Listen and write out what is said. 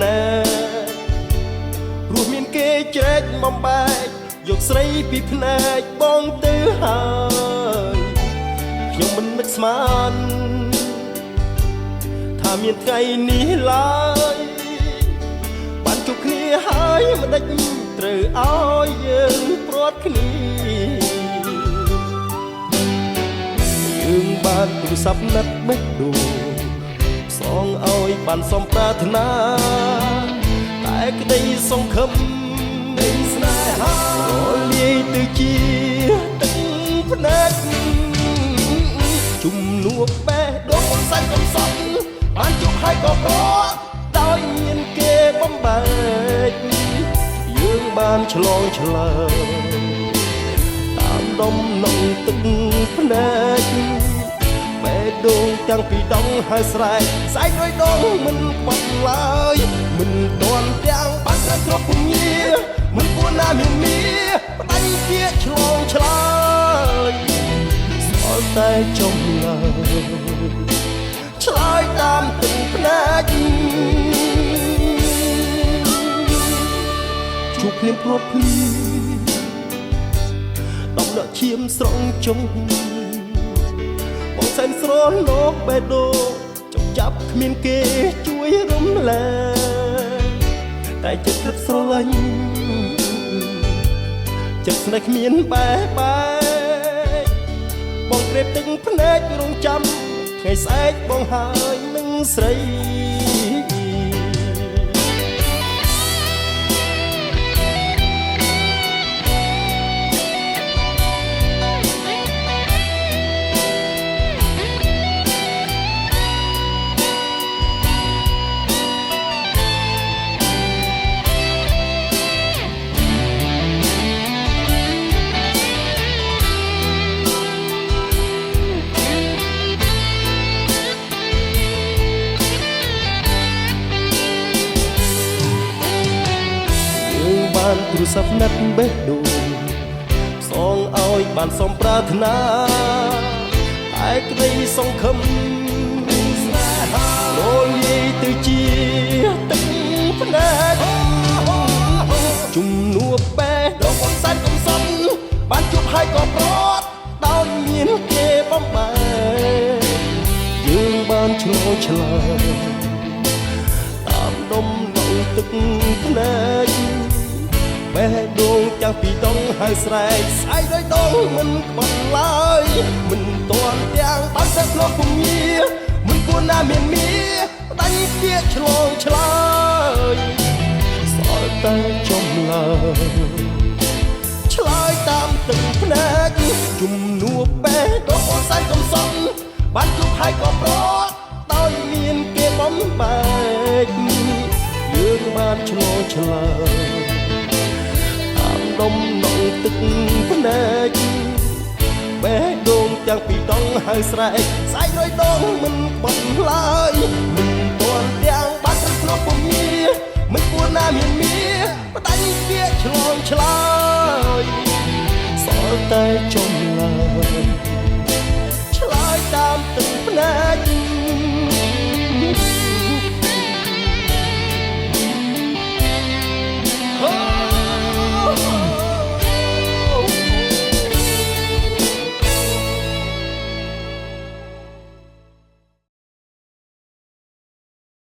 ណែព្រោះមានគេជ្រែកបំបែកយកស្រីពីភ្នែកបងទៅហើយខ្ញុំមិននឹកស្មានថាមានថ្ងៃនេះឡើយបានជួបគ្នាហើយមិនដេចត្រូវឲ្យយើងព្រាត់គ្នាយើងបានទូរស័ព្ទណាត់បេះដូងសងឲ្យបានសំប្រាថ្នាតែក្តីសង្ឃឹមនៃស្នេហារលាយទៅជាទឹកភ្នែកជំនួបបេះដូងសាច់កំសត់បានជួបហើយក៏ប្រត់ដោយមានគេបំបែកយើងបានឆ្លងឆ្លើយតាមដុំនងទឹកភ្នែកបេះដូងទាំងពីរដងហើយស្រែកស្អែកដោយដងមិនបាត់ឡើយមិនទាន់ទាំងបាត់គ្រាប់ពញាមិនគួរណាមានមាផ្ដាច់ជាឆ្លងឆ្លើយស្គាល់តែចំឡើយឆ្លើយតាមទឹកភ្នែកជួបគ្នាព្រួតភ្លីដំណក់ឈាមស្រង់ចុងបងសែនស្រស់លោកបេះដូងចង់ចាប់គ្មានគេជួយរំលែកតែចិត្តរឹកស្រឡាញ់ចិត្តស្នេហ៍គ្មានបែកបងក្រេបទឹកភ្នែករងចាំថ្ងៃស្អែកបងហើយនឹងស្រីទូរស័ព្ទណាត់បេះដូងសងឲ្យបានសំប្រាថ្នាតែក្តីសង្ឃឹមស្នេហារលាយទៅជាទឹកភ្នែកជំនួបបេះដូងបងសាច់កំសត់បានជួបហើយក៏ប្រត់ដោយមានគេបំបែកយើងបានឆ្លងឆ្លើយតាមដុំដងទឹកភ្នែកបេះដូងទាំងពីរដងហើយស្រែកស្អែកដោយដងមិនក្បត់ឡើយមិនទាន់ទាំងបានតែធ្លាប់ពញាមិនគួរណាមានមាផ្ដាច់ជាឆ្លងឆ្លើយសល់តែចំឡើយឆ្លើយតាមទឹកភ្នែកជំនួបបេះដូងអសាយកំសត់បានជួបហើយក៏ប្រត់ដោយមានគេបំបែកយើងបានឆ្លងឆ្លើយដុំនងទឹកភ្នែកបេះដូងទាំងពីរដងហើយស្រែកស្អែកដោយដងមិនបាត់ឡើយមិនទាន់ទាំងបាត់ក្នុងពញាមិនគួរណាមានមាផ្ដាច់ជាឆ្លងឆ្លើយសល់តែចំ